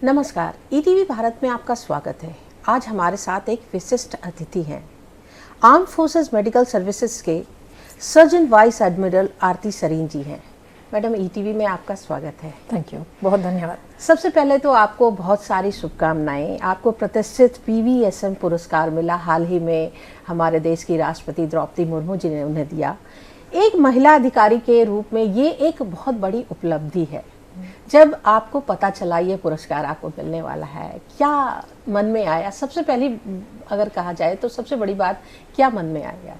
नमस्कार, ईटीवी भारत में आपका स्वागत है। आज हमारे साथ एक विशिष्ट अतिथि हैं। आर्म फोर्सेस मेडिकल सर्विसेज के सर्जन वाइस एडमिरल आरती सरीन जी हैं। मैडम, ईटीवी में आपका स्वागत है। थैंक यू, बहुत धन्यवाद। सबसे पहले तो आपको बहुत सारी शुभकामनाएं। आपको प्रतिष्ठित पीवीएसएम पुरस्कार मिला, हाल ही में हमारे देश की राष्ट्रपति द्रौपदी मुर्मू जी ने उन्हें दिया। एक महिला अधिकारी के रूप में ये एक बहुत बड़ी उपलब्धि है। जब आपको पता चला ये पुरस्कार आपको मिलने वाला है, क्या मन में आया? सबसे पहली अगर कहा जाए तो सबसे बड़ी बात क्या मन में आया?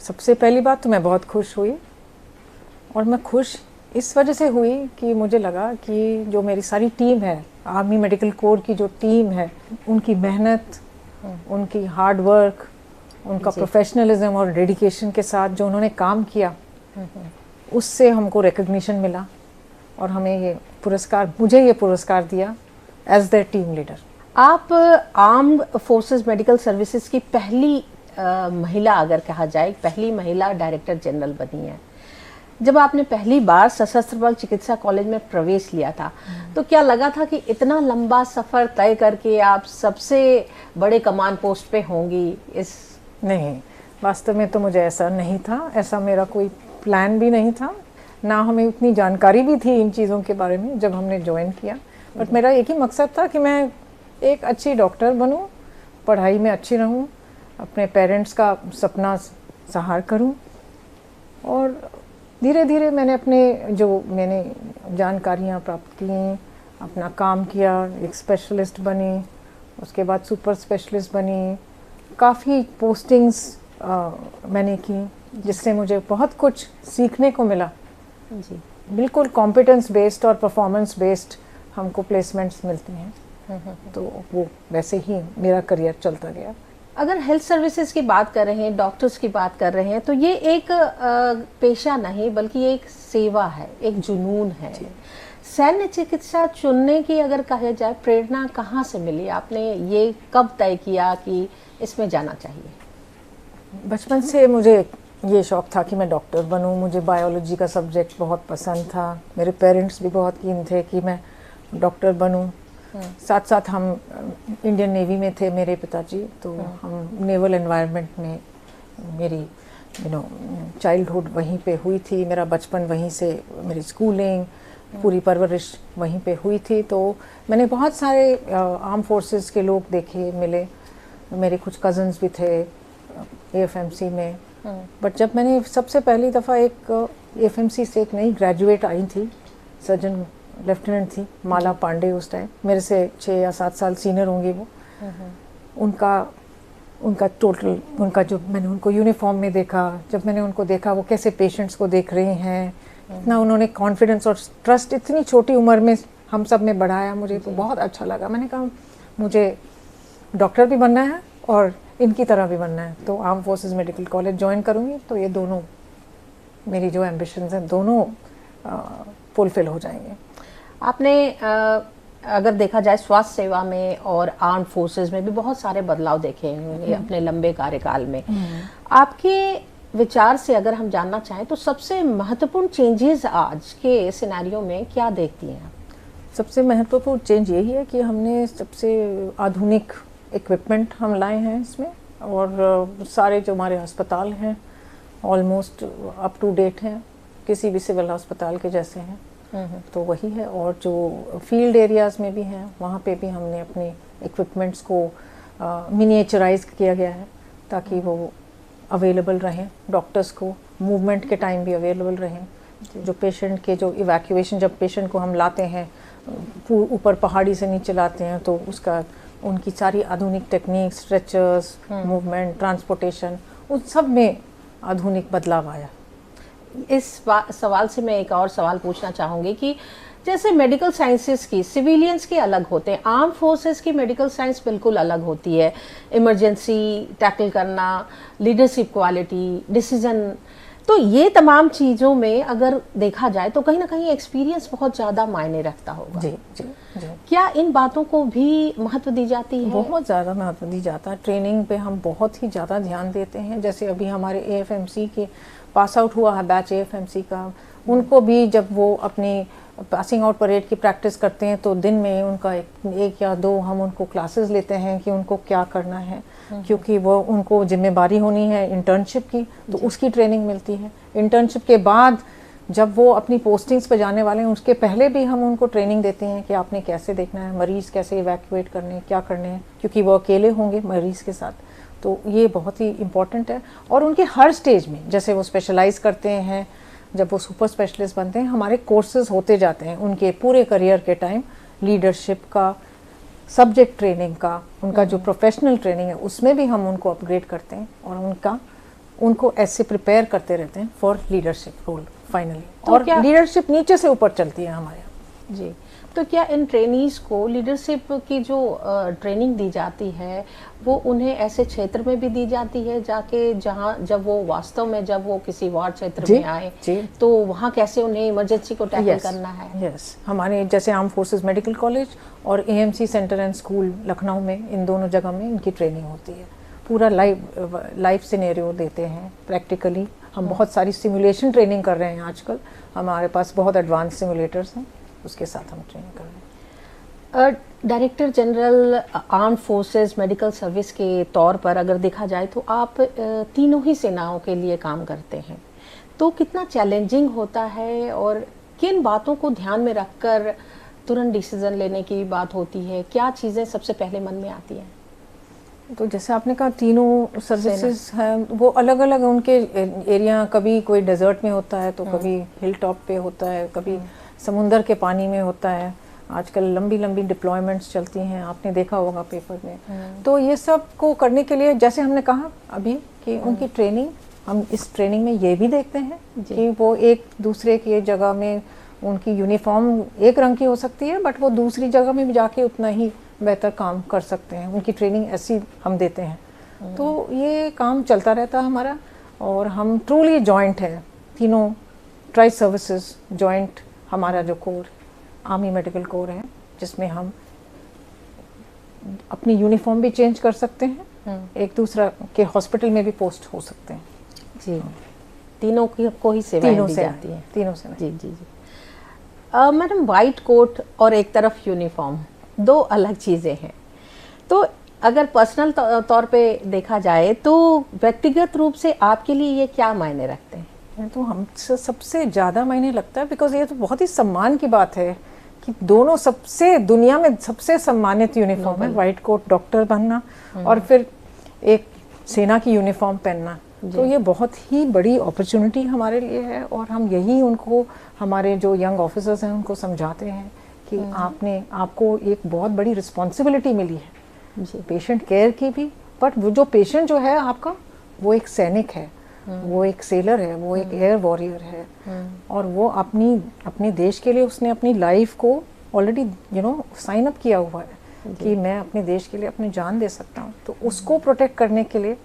सबसे पहली बात तो मैं बहुत खुश हुई, और मैं खुश इस वजह से हुई कि मुझे लगा कि जो मेरी सारी टीम है, आर्मी मेडिकल कोर की जो टीम है, उनकी मेहनत, उनकी हार्ड वर्क, उनका प्रोफेशनलिज्म और डेडिकेशन के साथ जो उन्होंने काम किया, उससे हमको रिकग्निशन मिला और हमें मुझे ये पुरस्कार दिया एज द टीम लीडर। आप आर्म्ड फोर्सेस मेडिकल सर्विसेज की पहली महिला, अगर कहा जाए, पहली महिला डायरेक्टर जनरल बनी है। जब आपने पहली बार सशस्त्र बल चिकित्सा कॉलेज में प्रवेश लिया था, तो क्या लगा था कि इतना लंबा सफर तय करके आप सबसे बड़े कमान पोस्ट पे होंगी? नहीं, वास्तव में तो मुझे ऐसा नहीं था। ऐसा मेरा कोई प्लान भी नहीं था, ना हमें उतनी जानकारी भी थी इन चीज़ों के बारे में जब हमने ज्वाइन किया। बट मेरा एक ही मकसद था कि मैं एक अच्छी डॉक्टर बनूं, पढ़ाई में अच्छी रहूं, अपने पेरेंट्स का सपना साकार करूं। और धीरे धीरे मैंने जानकारियां प्राप्त की, अपना काम किया, एक स्पेशलिस्ट बनी, उसके बाद सुपर स्पेशलिस्ट बनी, काफ़ी पोस्टिंग्स मैंने की, जिससे मुझे बहुत कुछ सीखने को मिला। जी, बिल्कुल कॉम्पिटेंस बेस्ड और परफॉर्मेंस बेस्ड हमको प्लेसमेंट्स मिलती हैं। तो वो वैसे ही मेरा करियर चलता गया। अगर हेल्थ सर्विसेज की बात कर रहे हैं, डॉक्टर्स की बात कर रहे हैं, तो ये एक पेशा नहीं बल्कि एक सेवा है, एक जुनून है। सैन्य चिकित्सा चुनने की अगर कहा जाए, प्रेरणा कहाँ से मिली? आपने ये कब तय किया कि इसमें जाना चाहिए? बचपन से मुझे ये शौक़ था कि मैं डॉक्टर बनूं। मुझे बायोलॉजी का सब्जेक्ट बहुत पसंद था। मेरे पेरेंट्स भी बहुत कीन थे कि मैं डॉक्टर बनूं। साथ साथ हम इंडियन नेवी में थे, मेरे पिताजी, तो हम नेवल एनवायरनमेंट में मेरी चाइल्डहुड वहीं पे हुई थी। मेरा बचपन वहीं से, मेरी स्कूलिंग, पूरी परवरिश वहीं पे हुई थी। तो मैंने बहुत सारे आर्म फोर्सेस के लोग देखे, मिले। मेरे कुछ कज़न्स भी थे एएफएमसी में। बट जब मैंने सबसे पहली दफ़ा एक एएफएमसी से एक नई ग्रेजुएट आई थी, सर्जन लेफ्टिनेंट थी, माला पांडे, उस टाइम मेरे से 6 या 7 साल सीनियर होंगे वो। उनका जो मैंने उनको यूनिफॉर्म में देखा, जब मैंने उनको देखा वो कैसे पेशेंट्स को देख रहे हैं, इतना उन्होंने कॉन्फिडेंस और ट्रस्ट इतनी छोटी उम्र में हम सब में बढ़ाया, मुझे तो बहुत अच्छा लगा। मैंने कहा मुझे डॉक्टर भी बनना है और इनकी तरह भी बनना है, तो arm forces medical college join करूँगी, तो ये दोनों मेरी जो एम्बिशंस हैं दोनों फुलफिल हो जाएंगे। आपने अगर देखा जाए स्वास्थ्य सेवा में और आर्म फोर्सेस में भी बहुत सारे बदलाव देखे होंगे अपने लंबे कार्यकाल में। आपके विचार से अगर हम जानना चाहें तो सबसे महत्वपूर्ण चेंजेस आज के सिनेरियो में क्या देखती हैं? सबसे महत्वपूर्ण चेंज यही है कि हमने सबसे आधुनिक इक्विपमेंट हम लाए हैं इसमें, और सारे जो हमारे अस्पताल हैं ऑलमोस्ट अप टू डेट हैं, किसी भी सिविल अस्पताल के जैसे हैं। तो वही है। और जो फील्ड एरियाज़ में भी हैं, वहाँ पे भी हमने अपने इक्विपमेंट्स को मिनिएचराइज किया गया है, ताकि वो अवेलेबल रहें डॉक्टर्स को, मूवमेंट के टाइम भी अवेलेबल रहें। जो पेशेंट के जो इवैक्यूएशन, जब पेशेंट को हम लाते हैं ऊपर पहाड़ी से नीचे लाते हैं, तो उनकी सारी आधुनिक टेक्निक, स्ट्रेचर्स, मूवमेंट, ट्रांसपोर्टेशन, उन सब में आधुनिक बदलाव आया। इस सवाल से मैं एक और सवाल पूछना चाहूँगी कि जैसे मेडिकल साइंसेस की सिविलियंस के अलग होते हैं, आर्म फोर्सेस की मेडिकल साइंस बिल्कुल अलग होती है। इमरजेंसी टैकल करना, लीडरशिप क्वालिटी, डिसीजन, तो ये तमाम चीज़ों में अगर देखा जाए तो कहीं ना कहीं एक्सपीरियंस बहुत ज़्यादा मायने रखता होगा। जी जी जी। क्या इन बातों को भी महत्व दी जाती है? बहुत ज़्यादा महत्व दी जाता है। ट्रेनिंग पे हम बहुत ही ज़्यादा ध्यान देते हैं। जैसे अभी हमारे एएफएमसी के पास आउट हुआ है बैच एएफएमसी का, उनको भी जब वो अपनी पासिंग आउट परेड की प्रैक्टिस करते हैं तो दिन में उनका एक या दो हम उनको क्लासेस लेते हैं कि उनको क्या करना है, क्योंकि वो उनको जिम्मेदारी होनी है इंटर्नशिप की, तो उसकी ट्रेनिंग मिलती है। इंटर्नशिप के बाद जब वो अपनी पोस्टिंग्स पर जाने वाले हैं उसके पहले भी हम उनको ट्रेनिंग देते हैं कि आपने कैसे देखना है, मरीज़ कैसे इवैक्यूएट करने हैं, क्या करने हैं, क्योंकि वो अकेले होंगे मरीज़ के साथ। तो ये बहुत ही इम्पॉर्टेंट है। और उनके हर स्टेज में जैसे वो स्पेशलाइज करते हैं, जब वो सुपर स्पेशलिस्ट बनते हैं, हमारे कोर्सेज होते जाते हैं उनके पूरे करियर के टाइम, लीडरशिप का, सब्जेक्ट ट्रेनिंग का, उनका जो प्रोफेशनल ट्रेनिंग है उसमें भी हम उनको अपग्रेड करते हैं और उनको ऐसे प्रिपेयर करते रहते हैं फॉर लीडरशिप रोल फाइनली। तो और लीडरशिप नीचे से ऊपर चलती है हमारे यहाँ। जी, तो क्या इन ट्रेनीज को लीडरशिप की जो ट्रेनिंग दी जाती है वो उन्हें ऐसे क्षेत्र में भी दी जाती है जाके जहाँ जब वो वास्तव में जब वो किसी वार्ड क्षेत्र में आए तो वहाँ कैसे उन्हें इमरजेंसी को टैकल करना है? यस, हमारे जैसे आर्म फोर्सेस मेडिकल कॉलेज और AMC centre and school Lucknow में, इन दोनों जगह में इनकी ट्रेनिंग होती है। पूरा लाइव सिनेरियो देते हैं प्रैक्टिकली। हम बहुत सारी सिमुलेशन ट्रेनिंग कर रहे हैं आजकल, हमारे पास बहुत एडवांस सिमुलेटर्स हैं, उसके साथ हम ट्रेनिंग कर रहे हैं। Director general arm forces medical service के तौर पर अगर देखा जाए तो आप तीनों ही सेनाओं के लिए काम करते हैं, तो कितना चैलेंजिंग होता है और किन बातों को ध्यान में रखकर तुरंत डिसीजन लेने की बात होती है? क्या चीज़ें सबसे पहले मन में आती हैं? तो जैसे आपने कहा तीनों सर्विसेज हैं, वो अलग अलग उनके एरिया, कभी कोई डेजर्ट में होता है तो कभी हिल टॉप पे होता है, कभी समुंदर के पानी में होता है। आजकल लंबी लंबी डिप्लॉयमेंट्स चलती हैं, आपने देखा होगा पेपर में। तो ये सब को करने के लिए जैसे हमने कहा अभी कि उनकी ट्रेनिंग, हम इस ट्रेनिंग में ये भी देखते हैं कि वो एक दूसरे की जगह में, उनकी यूनिफॉर्म एक रंग की हो सकती है बट वो दूसरी जगह में भी जाके उतना ही बेहतर काम कर सकते हैं, उनकी ट्रेनिंग ऐसी हम देते हैं। तो ये काम चलता रहता है हमारा, और हम ट्रूली जॉइंट है, तीनों ट्राई सर्विसेज जॉइंट हमारा जो कोर आर्मी मेडिकल कोर है, जिसमें हम अपनी यूनिफॉर्म भी चेंज कर सकते हैं, एक दूसरा के हॉस्पिटल में भी पोस्ट हो सकते हैं। जी, तीनों को ही सेवाएं दी जाती हैं। तीनों से जी जी जी। मैडम, वाइट कोट और एक तरफ यूनिफॉर्म, दो अलग चीज़ें हैं। तो अगर पर्सनल तौर पे देखा जाए तो व्यक्तिगत रूप से आपके लिए ये क्या मायने रखते हैं? तो हम सबसे ज़्यादा मायने लगता है, बिकॉज ये तो बहुत ही सम्मान की बात है कि दोनों सबसे दुनिया में सबसे सम्मानित यूनिफॉर्म है, वाइट कोट डॉक्टर बनना और फिर एक सेना की यूनिफॉर्म पहनना। तो ये बहुत ही बड़ी अपॉर्चुनिटी हमारे लिए है, और हम यही उनको, हमारे जो यंग ऑफिसर्स हैं उनको समझाते हैं कि आपको एक बहुत बड़ी रिस्पॉन्सिबिलिटी मिली है पेशेंट केयर की भी, बट वो जो पेशेंट जो है आपका, वो एक सैनिक है, वो एक सेलर है, वो एक एयर वॉरियर है, और वो अपने देश के लिए उसने अपनी लाइफ को ऑलरेडी साइन अप किया हुआ है कि मैं अपने देश के लिए अपनी जान दे सकता हूँ। तो उसको प्रोटेक्ट करने के लिए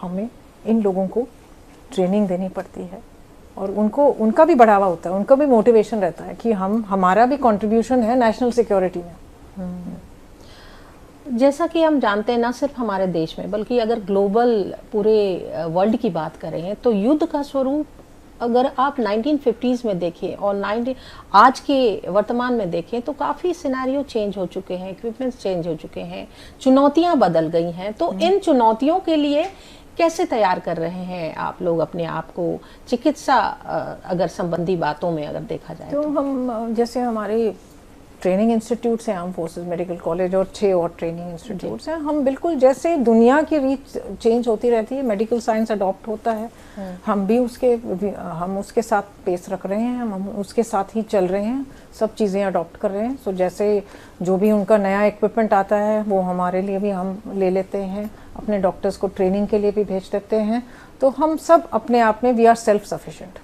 हमें इन लोगों को ट्रेनिंग देनी पड़ती है, और उनका भी बढ़ावा होता है, उनका भी मोटिवेशन रहता है कि हमारा भी कंट्रीब्यूशन है नेशनल सिक्योरिटी में। जैसा कि हम जानते हैं, ना सिर्फ हमारे देश में बल्कि अगर ग्लोबल पूरे वर्ल्ड की बात करें तो युद्ध का स्वरूप अगर आप 1950s में देखें और आज के वर्तमान में देखें तो काफ़ी सिनेरियो चेंज हो चुके हैं, इक्विपमेंट्स चेंज हो चुके हैं, चुनौतियां बदल गई हैं। तो इन चुनौतियों के लिए कैसे तैयार कर रहे हैं आप लोग अपने आप को, चिकित्सा अगर संबंधी बातों में अगर देखा जाए? तो हम जैसे हमारे ट्रेनिंग इंस्टीट्यूट्स हैं, आर्म फोर्सेस मेडिकल कॉलेज और 6 और ट्रेनिंग इंस्टीट्यूट्स हैं, हम बिल्कुल जैसे दुनिया की रीच चेंज होती रहती है, मेडिकल साइंस अडॉप्ट होता है, हम उसके साथ पेस रख रहे हैं, हम उसके साथ ही चल रहे हैं, सब चीज़ें अडॉप्ट कर रहे हैं। सो जैसे जो भी उनका नया इक्विपमेंट आता है वो हमारे लिए भी हम ले लेते हैं, अपने डॉक्टर्स को ट्रेनिंग के लिए भी भेज देते हैं। तो हम सब अपने आप में वी आर सेल्फ सफिशिएंट।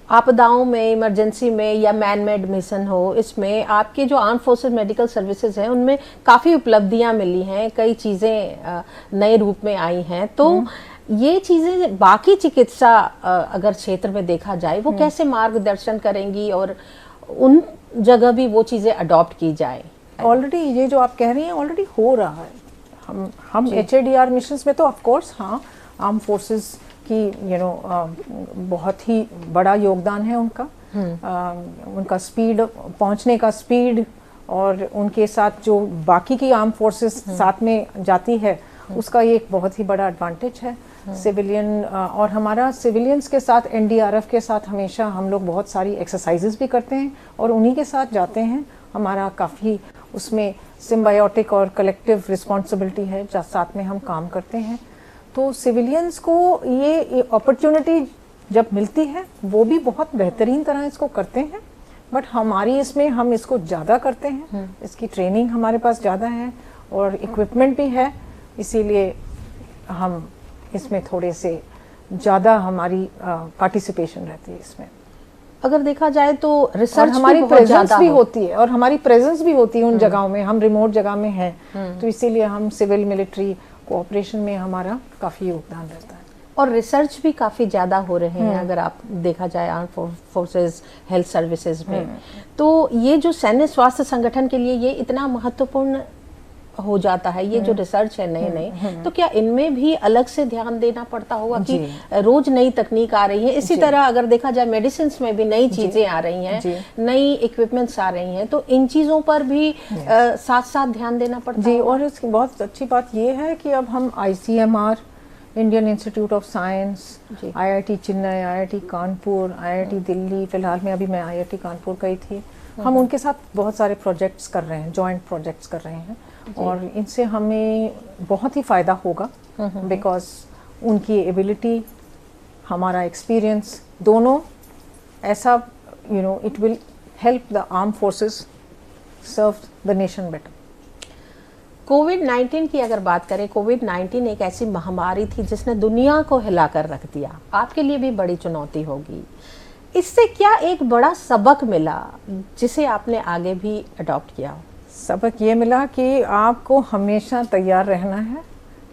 आपदाओं में, इमरजेंसी में या मैन मेड मिशन हो, इसमें आपके जो आर्म फोर्सेस मेडिकल सर्विसेज हैं उनमें काफ़ी उपलब्धियां मिली हैं, कई चीज़ें नए रूप में आई हैं। तो ये चीज़ें बाकी चिकित्सा अगर क्षेत्र में देखा जाए वो कैसे मार्गदर्शन करेंगी और उन जगह भी वो चीज़ें अडॉप्ट की जाए? ऑलरेडी ये जो आप कह रही हैं ऑलरेडी हो रहा है। हम HADR मिशंस में तो ऑफ कोर्स हाँ, आर्म फोर्सेस कि बहुत ही बड़ा योगदान है उनका। उनका स्पीड, पहुंचने का स्पीड, और उनके साथ जो बाकी की आर्म फोर्सेस साथ में जाती है उसका ये एक बहुत ही बड़ा एडवांटेज है। सिविलियन और हमारा सिविलियंस के साथ एनडीआरएफ के साथ हमेशा हम लोग बहुत सारी एक्सरसाइजेस भी करते हैं और उन्हीं के साथ जाते हैं। हमारा काफ़ी उसमें सिम्बायोटिक और कलेक्टिव रिस्पॉन्सिबिलिटी है, साथ में हम काम करते हैं। तो सिविलियंस को ये अपॉर्चुनिटी जब मिलती है वो भी बहुत बेहतरीन तरह इसको करते हैं, बट हमारी इसमें हम इसको ज़्यादा करते हैं। इसकी ट्रेनिंग हमारे पास ज़्यादा है और इक्विपमेंट भी है, इसीलिए हम इसमें थोड़े से ज़्यादा हमारी पार्टिसिपेशन रहती है इसमें। अगर देखा जाए तो रिसर्च हमारी प्रेजेंस भी होती है और हमारी प्रेजेंस भी होती है उन जगहों में। हम रिमोट जगह में हैं तो इसीलिए हम सिविल मिलिट्री कोऑपरेशन में हमारा काफ़ी योगदान रहता है। और रिसर्च भी काफ़ी ज़्यादा हो रहे हैं अगर आप देखा जाए आर्म फोर्सेस हेल्थ सर्विसेज में। तो ये जो सैन्य स्वास्थ्य संगठन के लिए ये इतना महत्वपूर्ण हो जाता है, ये जो रिसर्च है नए नए, तो क्या इनमें भी अलग से ध्यान देना पड़ता होगा कि रोज नई तकनीक आ रही है? इसी तरह अगर देखा जाए मेडिसिन में भी नई चीजें आ रही हैं, नई इक्विपमेंट्स आ रही हैं, तो इन चीजों पर भी साथ साथ ध्यान देना पड़ता है। जी, और इसकी बहुत अच्छी बात ये है कि अब हम ICMR, Indian institute of science, IIT Chennai, IIT Kanpur, IIT Delhi, फिलहाल में अभी मैं IIT कानपुर गई थी, हम उनके साथ बहुत सारे प्रोजेक्ट्स कर रहे हैं, जॉइंट प्रोजेक्ट्स कर रहे हैं और इनसे हमें बहुत ही फ़ायदा होगा बिकॉज उनकी एबिलिटी, हमारा एक्सपीरियंस दोनों ऐसा it will help the arm forces serve the nation better. कोविड-19 की अगर बात करें, कोविड-19 एक ऐसी महामारी थी जिसने दुनिया को हिलाकर रख दिया, आपके लिए भी बड़ी चुनौती होगी। इससे क्या एक बड़ा सबक मिला जिसे आपने आगे भी अडॉप्ट किया हो? सबक ये मिला कि आपको हमेशा तैयार रहना है,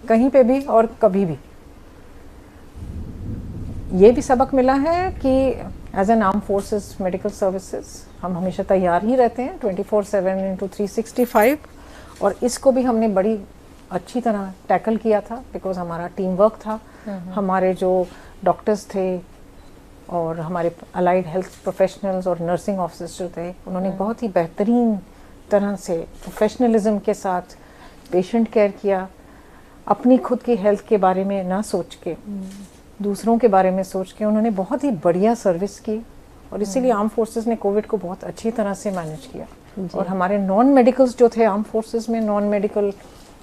कहीं पे भी और कभी भी। ये भी सबक मिला है कि as an armed forces medical services हम हमेशा तैयार ही रहते हैं 24/7 into 365, और इसको भी हमने बड़ी अच्छी तरह टैकल किया था बिकॉज हमारा टीम वर्क था। हमारे जो डॉक्टर्स थे और हमारे अलाइड हेल्थ प्रोफेशनल्स और नर्सिंग ऑफिसर्स जो थे, उन्होंने बहुत ही बेहतरीन तरह से प्रोफेशनलिज्म के साथ पेशेंट केयर किया। अपनी खुद की हेल्थ के बारे में ना सोच के दूसरों के बारे में सोच के उन्होंने बहुत ही बढ़िया सर्विस की और इसीलिए आर्म फोर्सेस ने कोविड को बहुत अच्छी तरह से मैनेज किया। और हमारे नॉन मेडिकल्स जो थे आर्म फोर्सेस में, नॉन मेडिकल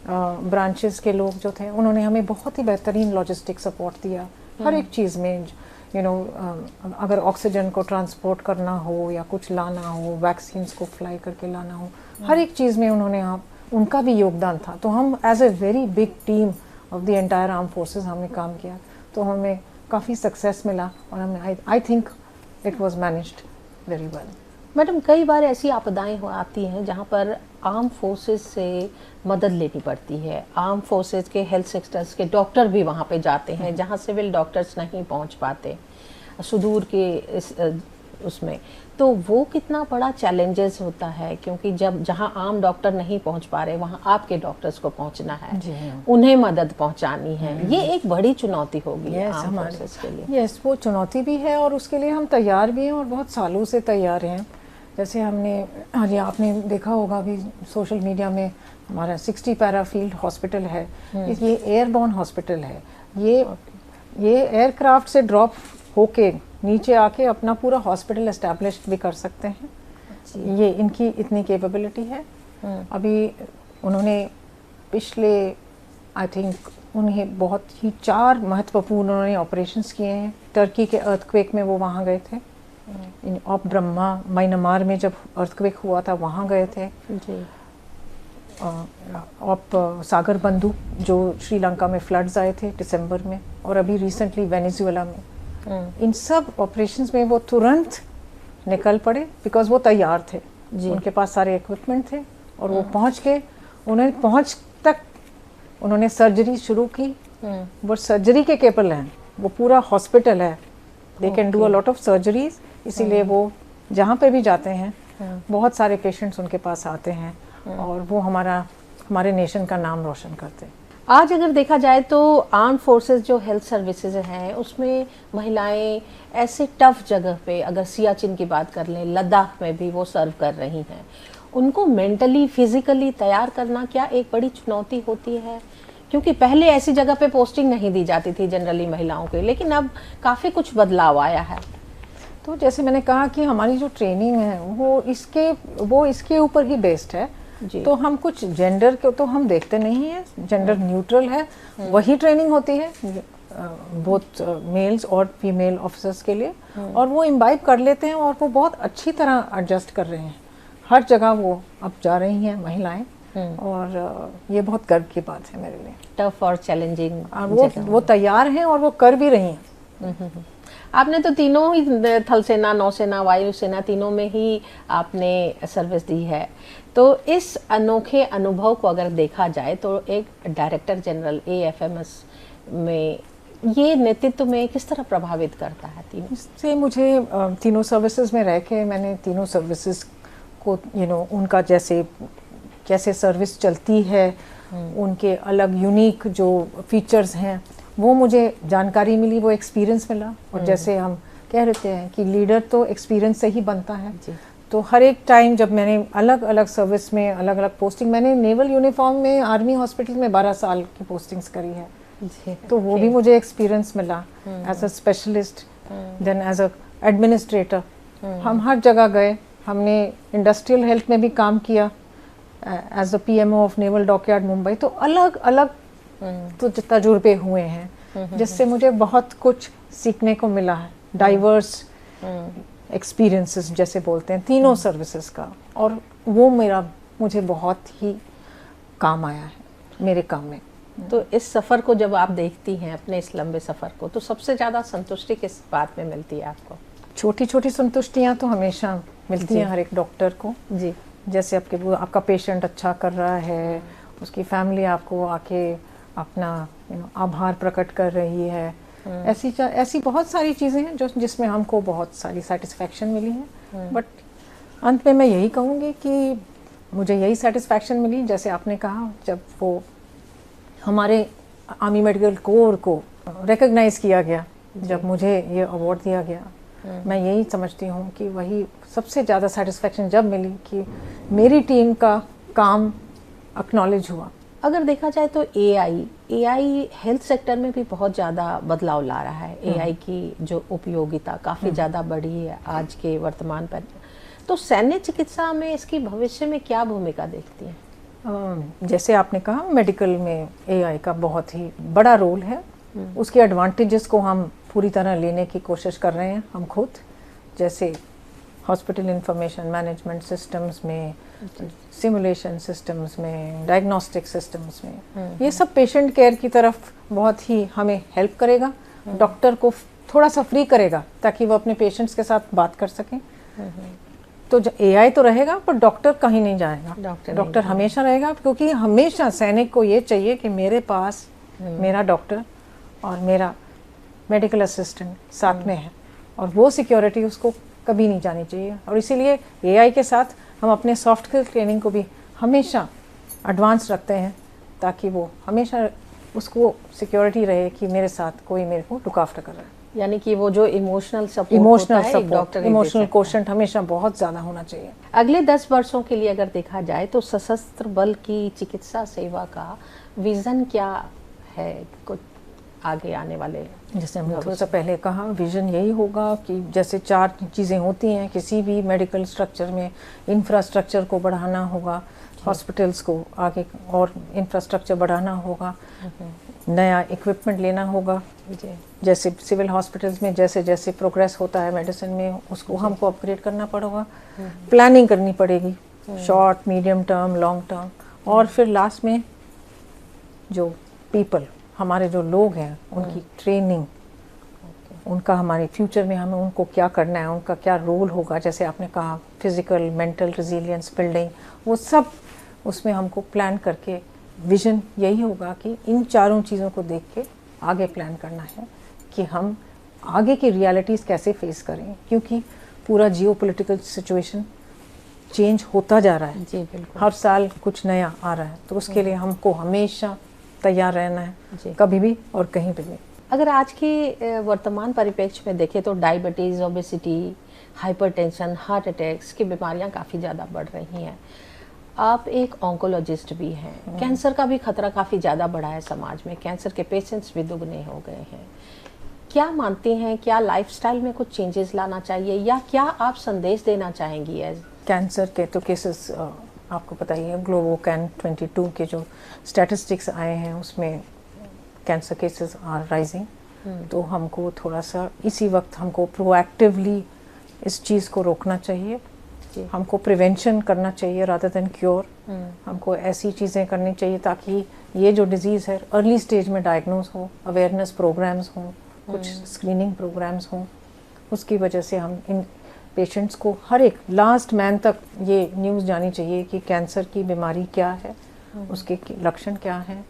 ब्रांचेस के लोग जो थे, उन्होंने हमें बहुत ही बेहतरीन लॉजिस्टिक सपोर्ट दिया हर एक चीज़ में। अगर ऑक्सीजन को ट्रांसपोर्ट करना हो या कुछ लाना हो, वैक्सीन्स को फ्लाई करके लाना हो, हर एक चीज़ में उन्होंने उनका भी योगदान था। तो हम as a very big team of the entire armed forces हमने काम किया, तो हमें काफ़ी सक्सेस मिला और हमने I think it was managed very well. Madam, कई बार ऐसी आपदाएं आती हैं जहां पर आर्म फोर्सेस से मदद लेनी पड़ती है। आर्म फोर्सेस के हेल्थ सेक्टर्स के डॉक्टर भी वहां पे जाते हैं जहां सिविल डॉक्टर्स नहीं पहुंच पाते सुदूर के उसमें, तो वो कितना बड़ा चैलेंजेस होता है, क्योंकि जब जहां आम डॉक्टर नहीं पहुंच पा रहे वहां आपके डॉक्टर्स को पहुंचना है, उन्हें मदद पहुंचानी है। ये एक बड़ी चुनौती होगी आर्म फोर्सेस के लिए। यस, वो चुनौती भी है और उसके लिए हम तैयार भी हैं और बहुत सालों से तैयार हैं। जैसे हमने आज आपने देखा होगा अभी सोशल मीडिया में हमारा 60 पैरा फील्ड हॉस्पिटल है, ये एयरबोर्न हॉस्पिटल है। ये एयरक्राफ्ट से ड्रॉप होके नीचे आके अपना पूरा हॉस्पिटल एस्टैब्लिश भी कर सकते हैं। ये इनकी इतनी कैपेबिलिटी है। अभी उन्होंने पिछले आई थिंक उन्हें बहुत ही 4 महत्वपूर्ण उन्होंने ऑपरेशंस किए हैं। टर्की के अर्थक्वेक में वो वहाँ गए थे, ऑप ब्रह्मा म्यांमार में जब अर्थक्वेक हुआ था वहाँ गए थे जी। ऑप सागर बंधु जो श्रीलंका में फ्लड्स आए थे दिसंबर में, और अभी रिसेंटली वेनेजुएला में। इन सब ऑपरेशंस में वो तुरंत निकल पड़े बिकॉज वो तैयार थे जी। उनके पास सारे इक्विपमेंट थे और वो पहुंच के उन्होंने सर्जरी शुरू की। वो सर्जरी के केपेबल हैं, वो पूरा हॉस्पिटल है, they can do a lot of surgeries. इसीलिए वो जहाँ पे भी जाते हैं बहुत सारे पेशेंट्स उनके पास आते हैं और वो हमारे नेशन का नाम रोशन करते हैं। आज अगर देखा जाए तो आर्म फोर्सेस जो हेल्थ सर्विसेज हैं उसमें महिलाएं ऐसे टफ जगह पे, अगर सियाचिन की बात कर लें, लद्दाख में भी वो सर्व कर रही हैं, उनको मेंटली फिजिकली तैयार करना क्या एक बड़ी चुनौती होती है? क्योंकि पहले ऐसी जगह पे पोस्टिंग नहीं दी जाती थी जनरली महिलाओं के, लेकिन अब काफ़ी कुछ बदलाव आया है। तो जैसे मैंने कहा कि हमारी जो ट्रेनिंग है वो इसके ऊपर ही बेस्ड है जी। तो हम कुछ जेंडर को तो हम देखते नहीं है, जेंडर न्यूट्रल है, वही ट्रेनिंग होती है बोथ मेल्स और फीमेल ऑफिसर्स के लिए, और वो इम्बाइब कर लेते हैं और वो बहुत अच्छी तरह एडजस्ट कर रहे हैं। हर जगह वो अब जा रही हैं महिलाएं, और ये बहुत गर्व की बात है मेरे लिए। टफ और चैलेंजिंग, वो तैयार हैं और वो कर भी रही हैं। आपने तो तीनों ही, थल सेना, नौसेना, वायुसेना, तीनों में ही आपने सर्विस दी है। तो इस अनोखे अनुभव को अगर देखा जाए तो एक डायरेक्टर जनरल AFMS में ये नेतृत्व में किस तरह प्रभावित करता है? तीनों इससे मुझे तीनों सर्विसेज में रह के मैंने तीनों सर्विसेज को उनका कैसे सर्विस चलती है, उनके अलग यूनिक जो फीचर्स हैं वो मुझे जानकारी मिली, वो एक्सपीरियंस मिला। और जैसे हम कह रहे हैं कि लीडर तो एक्सपीरियंस से ही बनता है जी। तो हर एक टाइम जब मैंने अलग अलग सर्विस में अलग अलग पोस्टिंग, मैंने नेवल यूनिफॉर्म में आर्मी हॉस्पिटल में 12 साल की पोस्टिंग्स करी है जी। तो वो भी मुझे एक्सपीरियंस मिला as a specialist, then as a administrator. हम हर जगह गए, हमने इंडस्ट्रियल हेल्थ में भी काम किया as a PMO of naval dockyard Mumbai. तो अलग अलग तो तजुर्बे हुए हैं जिससे मुझे बहुत कुछ सीखने को मिला है, डाइवर्स एक्सपीरियंसेस जैसे बोलते हैं तीनों सर्विसेज का, और वो मुझे बहुत ही काम आया है मेरे काम में। तो इस सफ़र को जब आप देखती हैं, अपने इस लंबे सफ़र को, तो सबसे ज़्यादा संतुष्टि किस बात में मिलती है आपको? छोटी छोटी संतुष्टियाँ तो हमेशा मिलती हैं हर एक डॉक्टर को जी। जैसे आपका पेशेंट अच्छा कर रहा है, उसकी फैमिली आपको आके अपना आभार प्रकट कर रही है, ऐसी बहुत सारी चीज़ें हैं जिसमें हमको बहुत सारी सेटिस्फैक्शन मिली है। बट अंत में मैं यही कहूँगी कि मुझे यही सेटिस्फैक्शन मिली, जैसे आपने कहा, जब वो हमारे आर्मी मेडिकल कोर को रिकॉग्नाइज किया गया, जब मुझे ये अवार्ड दिया गया, मैं यही समझती हूँ कि वही सबसे ज़्यादा सेटिस्फैक्शन जब मिली कि मेरी टीम का काम एक्नॉलेज हुआ। अगर देखा जाए तो AI हेल्थ सेक्टर में भी बहुत ज़्यादा बदलाव ला रहा है। AI की जो उपयोगिता काफ़ी ज़्यादा बढ़ी है आज के वर्तमान पर। तो सैन्य चिकित्सा में इसकी भविष्य में क्या भूमिका देखती हैं? जैसे आपने कहा, मेडिकल में AI का बहुत ही बड़ा रोल है। उसके एडवांटेजेस को हम पूरी तरह लेने की कोशिश कर रहे हैं हम खुद, जैसे हॉस्पिटल इंफॉर्मेशन मैनेजमेंट सिस्टम्स में, सिमुलेशन सिस्टम्स में, डायग्नोस्टिक सिस्टम्स में। ये सब पेशेंट केयर की तरफ बहुत ही हमें हेल्प करेगा, डॉक्टर को थोड़ा सा फ्री करेगा ताकि वो अपने पेशेंट्स के साथ बात कर सकें। तो AI तो रहेगा पर डॉक्टर कहीं नहीं जाएगा, डॉक्टर हमेशा रहेगा, क्योंकि हमेशा सैनिक को ये चाहिए कि मेरे पास मेरा डॉक्टर और मेरा मेडिकल असिस्टेंट साथ में है, और वो सिक्योरिटी उसको कभी नहीं जानी चाहिए। और इसीलिए AI के साथ हम अपने सॉफ्ट स्किल ट्रेनिंग को भी हमेशा एडवांस रखते हैं, ताकि वो हमेशा उसको सिक्योरिटी रहे कि मेरे साथ कोई मेरे को लुक आफ्टर कर रहा है। यानी कि वो जो इमोशनल सपोर्ट, इमोशनल कोशेंट हमेशा बहुत ज़्यादा होना चाहिए। अगले 10 वर्षों के लिए अगर देखा जाए तो सशस्त्र बल की चिकित्सा सेवा का विज़न क्या है कुछ आगे आने वाले? जैसे हमने थोड़ा सा पहले कहा, विजन यही होगा कि जैसे 4 चीज़ें होती हैं किसी भी मेडिकल स्ट्रक्चर में, इंफ्रास्ट्रक्चर को बढ़ाना होगा, हॉस्पिटल्स को आगे और इंफ्रास्ट्रक्चर बढ़ाना होगा, नया इक्विपमेंट लेना होगा, जैसे सिविल हॉस्पिटल्स में जैसे जैसे प्रोग्रेस होता है मेडिसिन में उसको हमको अपग्रेड करना पड़ेगा, प्लानिंग करनी पड़ेगी, short, medium term, long term, और फिर लास्ट में जो पीपल, हमारे जो लोग हैं, उनकी ट्रेनिंग, उनका हमारे फ्यूचर में हमें उनको क्या करना है, उनका क्या रोल होगा, जैसे आपने कहा फिजिकल मेंटल रेजिलियंस बिल्डिंग, वो सब उसमें हमको प्लान करके, विजन यही होगा कि इन 4 चीज़ों को देख के आगे प्लान करना है कि हम आगे की रियलिटीज़ कैसे फेस करें, क्योंकि पूरा जियोपॉलिटिकल सिचुएशन चेंज होता जा रहा है जी, बिल्कुल। हर साल कुछ नया आ रहा है, तो उसके लिए हमको हमेशा तैयार रहना है जी। कभी भी और कहीं पे भी। अगर आज के वर्तमान परिप्रेक्ष्य में देखें तो diabetes, obesity, hypertension, heart attacks की बीमारियां काफ़ी ज़्यादा बढ़ रही हैं। आप एक ऑन्कोलॉजिस्ट भी हैं, कैंसर का भी खतरा काफ़ी ज़्यादा बढ़ा है समाज में, कैंसर के पेशेंट्स भी दुगने हो गए हैं। क्या मानती हैं, क्या लाइफस्टाइल में कुछ चेंजेस लाना चाहिए या क्या आप संदेश देना चाहेंगी एज? कैंसर के तो केसेस आपको पता ही है, ग्लोबोकैन 22 के जो स्टैटिस्टिक्स आए हैं उसमें कैंसर केसेस आर राइजिंग। तो हमको थोड़ा सा इसी वक्त हमको प्रोएक्टिवली इस चीज़ को रोकना चाहिए। हमको प्रिवेंशन करना चाहिए रादर देन क्योर। हमको ऐसी चीज़ें करनी चाहिए ताकि ये जो डिज़ीज़ है अर्ली स्टेज में डायग्नोज हो, अवेयरनेस प्रोग्राम्स हों, कुछ स्क्रीनिंग प्रोग्राम्स हों। उसकी वजह से हम इन पेशेंट्स को हर एक लास्ट मैन तक ये न्यूज़ जानी चाहिए कि कैंसर की बीमारी क्या है, उसके लक्षण क्या हैं,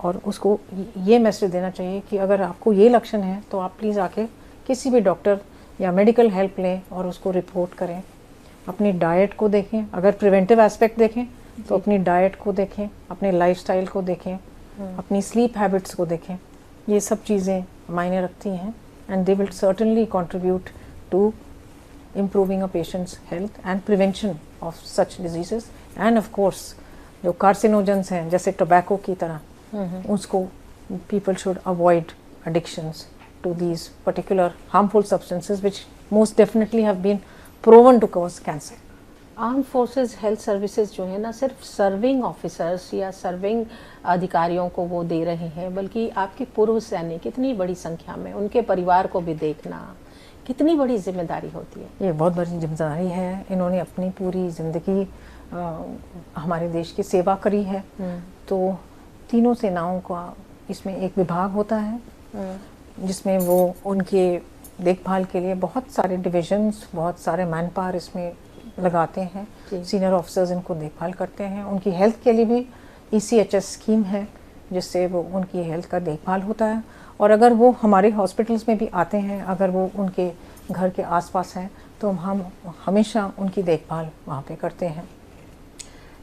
और उसको ये मैसेज देना चाहिए कि अगर आपको ये लक्षण है तो आप प्लीज़ आके किसी भी डॉक्टर या मेडिकल हेल्प लें और उसको रिपोर्ट करें। अपनी डाइट को देखें, अगर प्रिवेंटिव एस्पेक्ट देखें तो अपनी डाइट को देखें, अपने लाइफस्टाइल को देखें, अपनी स्लीप हैबिट्स को देखें। ये सब चीज़ें मायने रखती हैं and they will certainly contribute to improving a patient's health and prevention of such diseases and of course जो carcinogens हैं जैसे tobacco की तरह उसको people should avoid addictions to these particular harmful substances which most definitely have been proven to cause cancer. Arm forces health services जो है ना सिर्फ सर्विंग ऑफिसर्स या सर्विंग अधिकारियों को वो दे रहे हैं, बल्कि आपके पूर्व सैनिक इतनी बड़ी संख्या में, उनके परिवार को भी देखना कितनी बड़ी जिम्मेदारी होती है। ये बहुत बड़ी जिम्मेदारी है। इन्होंने अपनी पूरी ज़िंदगी हमारे देश की सेवा करी है। तो तीनों सेनाओं का इसमें एक विभाग होता है जिसमें वो उनके देखभाल के लिए बहुत सारे डिविजन्स, बहुत सारे मैन पावर इसमें लगाते हैं। सीनियर ऑफिसर्स इनको देखभाल करते हैं। उनकी हेल्थ के लिए भी ECHS स्कीम है जिससे वो उनकी हेल्थ का देखभाल होता है। और अगर वो हमारे हॉस्पिटल्स में भी आते हैं, अगर वो उनके घर के आसपास हैं तो हम हमेशा उनकी देखभाल वहाँ पे करते हैं।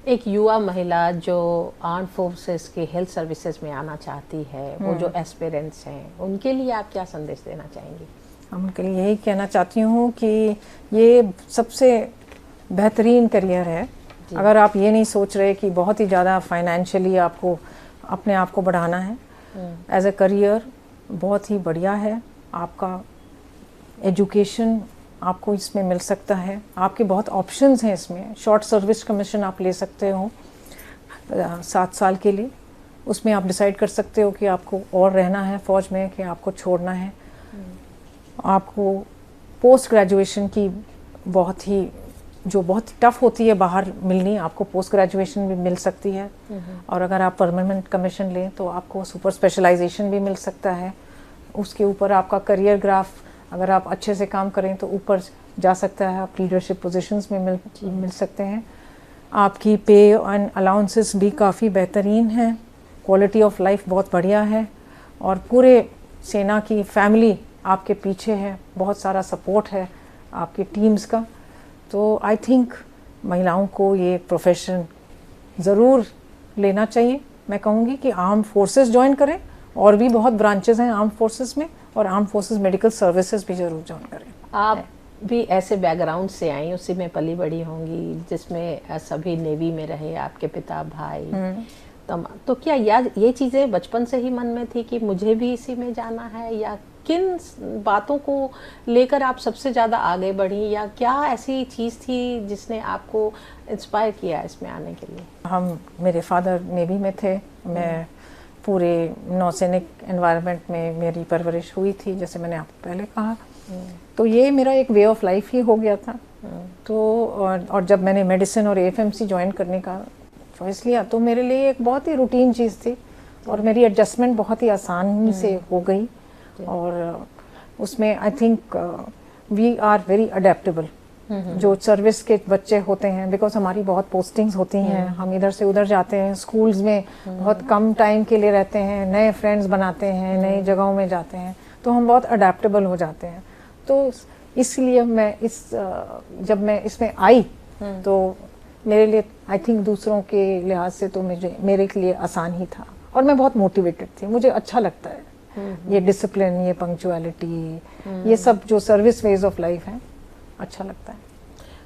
एक युवा महिला जो आर्म फोर्सेस के हेल्थ सर्विसेज में आना चाहती है, वो जो एस्पिरेंट्स हैं, उनके लिए आप क्या संदेश देना चाहेंगी? हम उनके लिए यही कहना चाहती हूँ कि ये सबसे बेहतरीन करियर है। अगर आप ये नहीं सोच रहे कि बहुत ही ज़्यादा फाइनेंशियली आपको अपने आप को बढ़ाना है, एज ए करियर बहुत ही बढ़िया है। आपका एजुकेशन आपको इसमें मिल सकता है, आपके बहुत ऑप्शंस हैं इसमें। शॉर्ट सर्विस कमीशन आप ले सकते हो 7 साल के लिए। उसमें आप डिसाइड कर सकते हो कि आपको और रहना है फ़ौज में कि आपको छोड़ना है। आपको पोस्ट ग्रेजुएशन की बहुत ही जो बहुत टफ होती है बाहर मिलनी, आपको पोस्ट ग्रेजुएशन भी मिल सकती है। और अगर आप परमानेंट कमीशन लें तो आपको सुपर स्पेशलाइजेशन भी मिल सकता है। उसके ऊपर आपका करियर ग्राफ अगर आप अच्छे से काम करें तो ऊपर जा सकता है, आप लीडरशिप पोजीशंस में मिल सकते हैं। आपकी पे एंड अलाउंसेस भी काफ़ी बेहतरीन हैं, क्वालिटी ऑफ लाइफ बहुत बढ़िया है, और पूरे सेना की फैमिली आपके पीछे है, बहुत सारा सपोर्ट है आपकी टीम्स का। तो आई थिंक महिलाओं को ये प्रोफेशन ज़रूर लेना चाहिए। मैं कहूँगी कि आर्म फोर्सेस ज्वाइन करें, और भी बहुत ब्रांचेस हैं आर्म फोर्सेस में, और आर्म फोर्सेस मेडिकल सर्विसेज भी ज़रूर ज्वाइन करें। आप भी ऐसे बैकग्राउंड से आई, उसी में पली बड़ी होंगी जिसमें सभी नेवी में रहे, आपके पिता, भाई, तो क्या ये चीज़ें बचपन से ही मन में थी कि मुझे भी इसी में जाना है, या किन बातों को लेकर आप सबसे ज़्यादा आगे बढ़ी, या क्या ऐसी चीज़ थी जिसने आपको इंस्पायर किया इसमें आने के लिए? मेरे फादर नेवी में थे, मैं पूरे नौसैनिक एनवायरनमेंट में मेरी परवरिश हुई थी, जैसे मैंने आपको पहले कहा। तो ये मेरा एक वे ऑफ लाइफ ही हो गया था। तो और जब मैंने मेडिसिन और AFMC ज्वाइन करने का चॉइस लिया तो मेरे लिए एक बहुत ही रूटीन चीज़ थी, और मेरी एडजस्टमेंट बहुत ही आसानी से हो गई। और उसमें I think we are very adaptable. जो सर्विस के बच्चे होते हैं, बिकॉज हमारी बहुत पोस्टिंग्स होती हैं, हम इधर से उधर जाते हैं, स्कूल्स में बहुत कम टाइम के लिए रहते हैं, नए फ्रेंड्स बनाते हैं, नई जगहों में जाते हैं, तो हम बहुत अडेप्टेबल हो जाते हैं। तो इसलिए जब मैं इसमें आई तो मेरे लिए आई थिंक दूसरों के लिहाज से तो मेरे लिए आसान ही था। और मैं बहुत मोटिवेटेड थी, मुझे अच्छा लगता है ये डिसिप्लिन, ये पंक्चुअलिटी, ये सब जो सर्विस वेज ऑफ लाइफ है, अच्छा लगता है।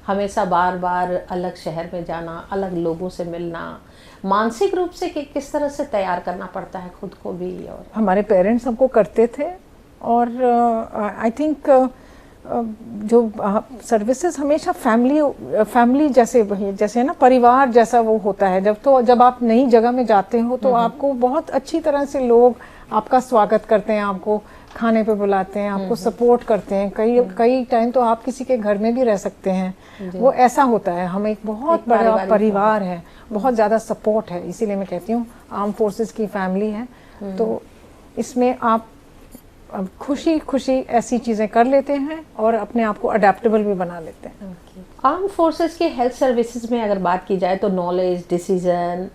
हमेशा बार बार अलग शहर में जाना, अलग लोगों से मिलना, मानसिक रूप से किस तरह से तैयार करना पड़ता है खुद को भी? और हमारे पेरेंट्स हमको करते थे, और आई थिंक जो सर्विसेज हमेशा फैमिली जैसे ना परिवार जैसा वो होता है। जब आप नई जगह में जाते हो तो आपको बहुत अच्छी तरह से लोग आपका स्वागत करते हैं, आपको खाने पे बुलाते हैं, आपको सपोर्ट करते हैं। कई टाइम तो आप किसी के घर में भी रह सकते हैं, वो ऐसा होता है। हम एक बहुत बड़ा परिवार है, बहुत ज़्यादा सपोर्ट है। इसीलिए मैं कहती हूँ आर्म फोर्सेस की फैमिली है, तो इसमें आप खुशी खुशी ऐसी चीज़ें कर लेते हैं और अपने आप को अडेप्टेबल भी बना लेते हैं। आर्म फोर्सेस के हेल्थ सर्विसेज में अगर बात की जाए तो नॉलेज, डिसीजन,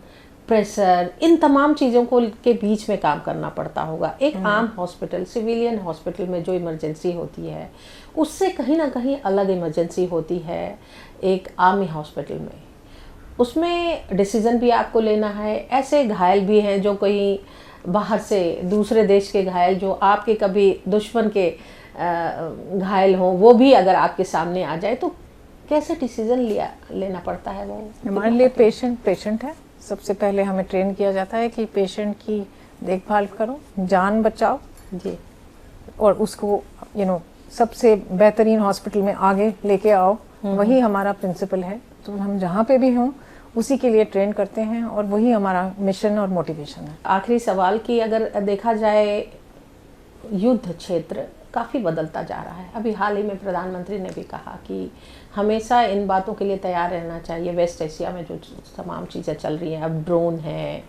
प्रेशर, इन तमाम चीज़ों को के बीच में काम करना पड़ता होगा। एक आम हॉस्पिटल, सिविलियन हॉस्पिटल में जो इमरजेंसी होती है उससे कहीं ना कहीं अलग इमरजेंसी होती है एक आर्मी हॉस्पिटल में। उसमें डिसीजन भी आपको लेना है। ऐसे घायल भी हैं जो कहीं बाहर से दूसरे देश के घायल, जो आपके कभी दुश्मन के घायल हों, वो भी अगर आपके सामने आ जाए तो कैसे डिसीजन लेना पड़ता है? वो हमारे लिए पेशेंट है। सबसे पहले हमें ट्रेन किया जाता है कि पेशेंट की देखभाल करो, जान बचाओ जी, और उसको सबसे बेहतरीन हॉस्पिटल में आगे लेके आओ। वही हमारा प्रिंसिपल है। तो हम जहाँ पे भी हों उसी के लिए ट्रेन करते हैं, और वही हमारा मिशन और मोटिवेशन है। आखिरी सवाल कि अगर देखा जाए युद्ध क्षेत्र काफ़ी बदलता जा रहा है। अभी हाल ही में प्रधानमंत्री ने भी कहा कि हमेशा इन बातों के लिए तैयार रहना चाहिए। वेस्ट एशिया में जो तमाम चीज़ें चल रही हैं, अब ड्रोन है,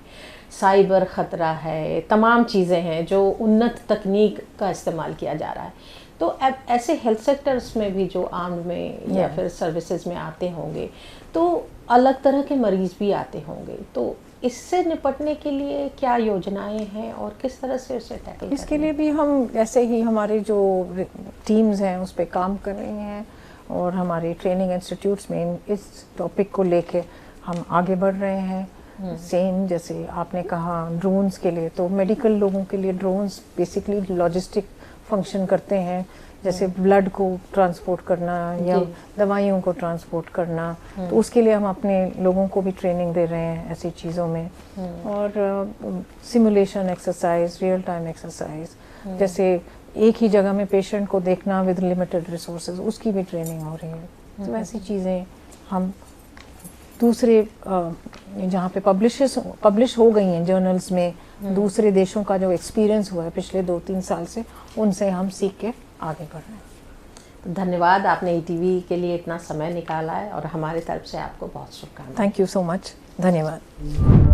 साइबर ख़तरा है, तमाम चीज़ें हैं जो उन्नत तकनीक का इस्तेमाल किया जा रहा है। तो अब ऐसे हेल्थ सेक्टर्स में भी जो आर्म्ड में या फिर सर्विसेज में आते होंगे तो अलग तरह के मरीज भी आते होंगे, तो इससे निपटने के लिए क्या योजनाएं हैं और किस तरह से उसे टैकल? इसके लिए भी हम ऐसे ही हमारे जो टीम्स हैं उस पर काम कर रही हैं, और हमारे ट्रेनिंग इंस्टीट्यूट्स में इस टॉपिक को लेके हम आगे बढ़ रहे हैं। सेम जैसे आपने कहा ड्रोन्स के लिए, तो मेडिकल लोगों के लिए ड्रोन्स बेसिकली लॉजिस्टिक फंक्शन करते हैं, जैसे ब्लड को ट्रांसपोर्ट करना या दवाइयों को ट्रांसपोर्ट करना। तो उसके लिए हम अपने लोगों को भी ट्रेनिंग दे रहे हैं ऐसी चीज़ों में। और simulation exercise, real time exercise, जैसे एक ही जगह में पेशेंट को देखना विद लिमिटेड रिसोर्सेज, उसकी भी ट्रेनिंग हो रही है। तो ऐसी चीज़ें हम दूसरे जहाँ पे पब्लिश हो गई हैं जर्नल्स में, दूसरे देशों का जो एक्सपीरियंस हुआ है पिछले 2-3 साल से, उनसे हम सीख के आगे बढ़ रहे हैं। तो धन्यवाद, आपने ईटीवी के लिए इतना समय निकाला है और हमारे तरफ से आपको बहुत शुभकामनाएं। थैंक यू सो मच, धन्यवाद।